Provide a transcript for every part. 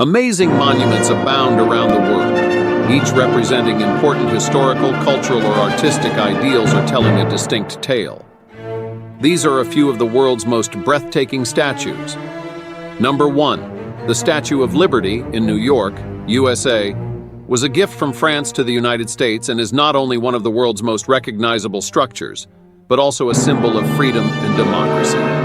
Amazing monuments abound around the world, each representing important historical, cultural, or artistic ideals or telling a distinct tale. These are a few of the world's most breathtaking statues. Number 1. The Statue of Liberty in New York, USA, was a gift from France to the United States and is not only one of the world's most recognizable structures, but also a symbol of freedom and democracy.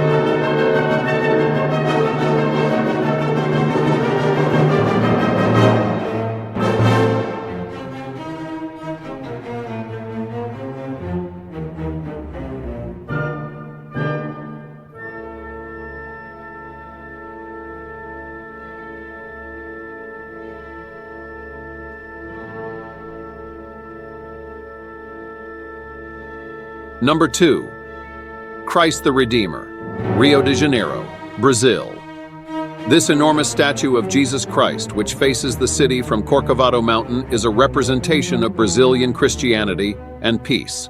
Number 2. Christ the Redeemer, Rio de Janeiro, Brazil. This enormous statue of Jesus Christ, which faces the city from Corcovado Mountain, is a representation of Brazilian Christianity and peace.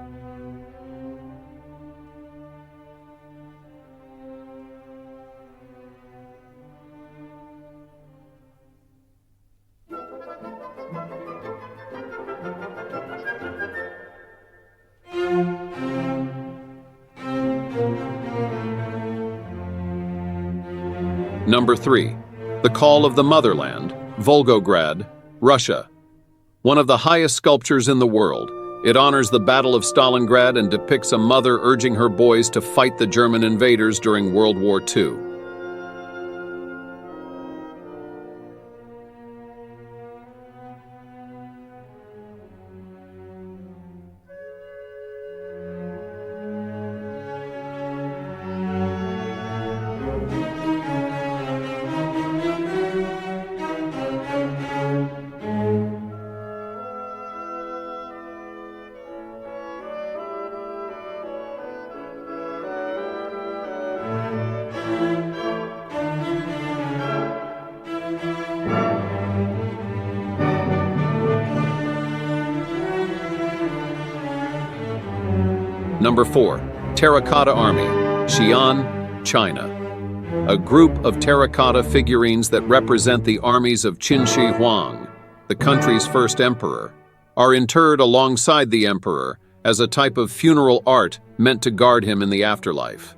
Number 3. The Call of the Motherland, Volgograd, Russia. One of the highest sculptures in the world, it honors the Battle of Stalingrad and depicts a mother urging her boys to fight the German invaders during World War II. Number 4. Terracotta Army, Xi'an, China. A group of terracotta figurines that represent the armies of Qin Shi Huang, the country's first emperor, are interred alongside the emperor as a type of funeral art meant to guard him in the afterlife.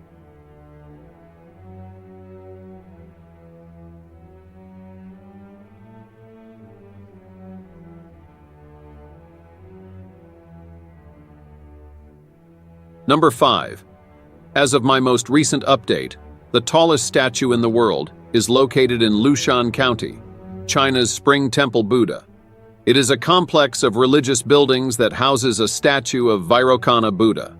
Number 5. As of my most recent update, the tallest statue in the world is located in Lushan County, China's Spring Temple Buddha. It is a complex of religious buildings that houses a statue of Vairocana Buddha.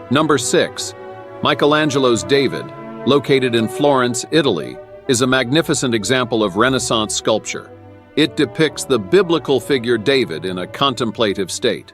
Number 6. Michelangelo's David, located in Florence, Italy, is a magnificent example of Renaissance sculpture. It depicts the biblical figure David in a contemplative state.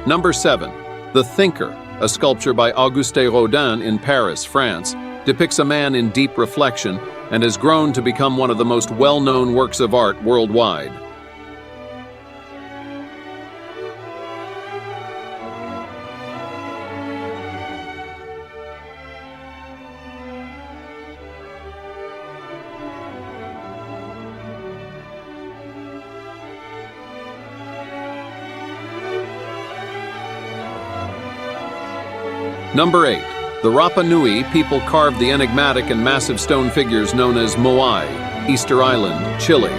Number 7. The Thinker, a sculpture by Auguste Rodin in Paris, France, depicts a man in deep reflection and has grown to become one of the most well-known works of art worldwide. Number 8. The Rapa Nui people carved the enigmatic and massive stone figures known as Moai, Easter Island, Chile.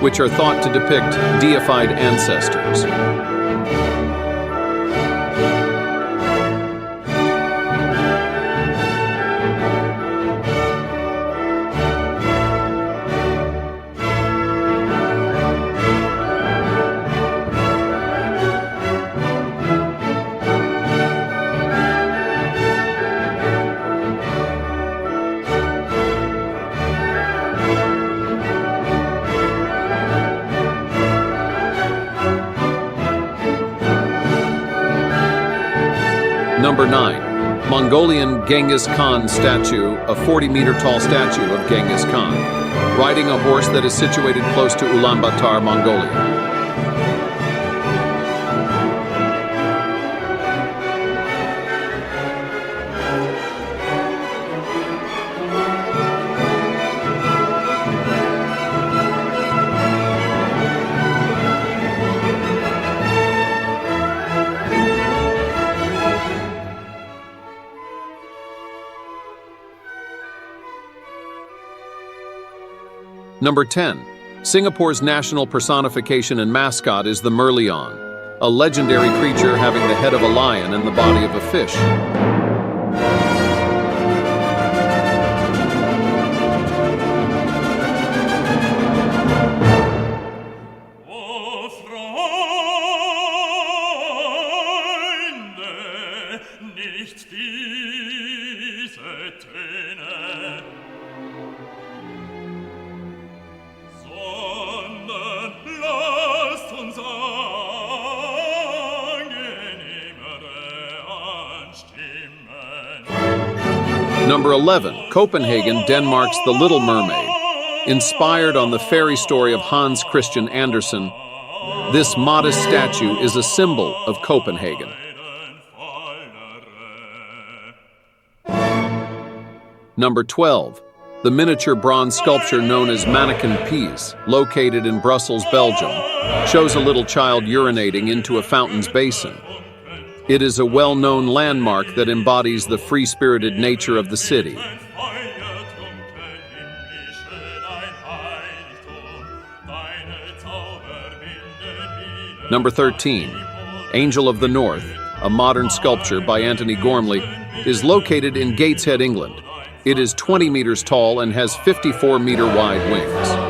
which are thought to depict deified ancestors. Number 9. Mongolian Genghis Khan statue, a 40-meter-tall statue of Genghis Khan, riding a horse that is situated close to Ulaanbaatar, Mongolia. Number 10. Singapore's national personification and mascot is the merlion, a legendary creature having the head of a lion and the body of a fish. Number 11. Copenhagen, Denmark's The Little Mermaid. Inspired on the fairy story of Hans Christian Andersen, this modest statue is a symbol of Copenhagen. Number 12. The miniature bronze sculpture known as Mannequin Peace, located in Brussels, Belgium, shows a little child urinating into a fountain's basin. It is a well-known landmark that embodies the free-spirited nature of the city. Number 13. Angel of the North, a modern sculpture by Anthony Gormley, is located in Gateshead, England. It is 20 meters tall and has 54-meter wide wings.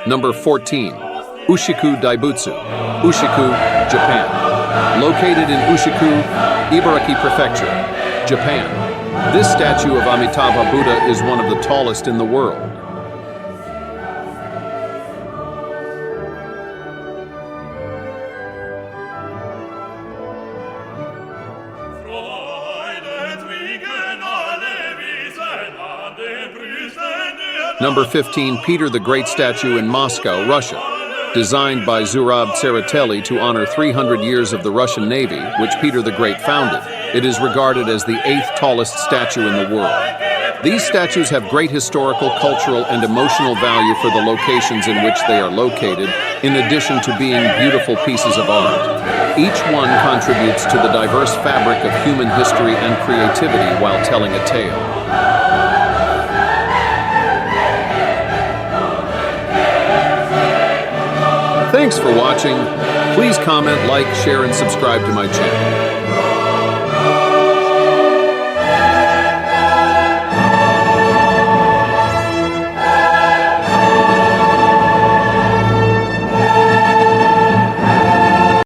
Number 14. Ushiku Daibutsu, Ushiku, Japan. Located in Ushiku, Ibaraki Prefecture, Japan. This statue of Amitabha Buddha is one of the tallest in the world. Number 15. Peter the Great statue in Moscow, Russia. Designed by Zurab Tsereteli to honor 300 years of the Russian Navy, which Peter the Great founded. It is regarded as the 8th tallest statue in the world. These statues have great historical, cultural, and emotional value for the locations in which they are located, in addition to being beautiful pieces of art. Each one contributes to the diverse fabric of human history and creativity while telling a tale. Thanks for watching. Please comment, like, share, and subscribe to my channel.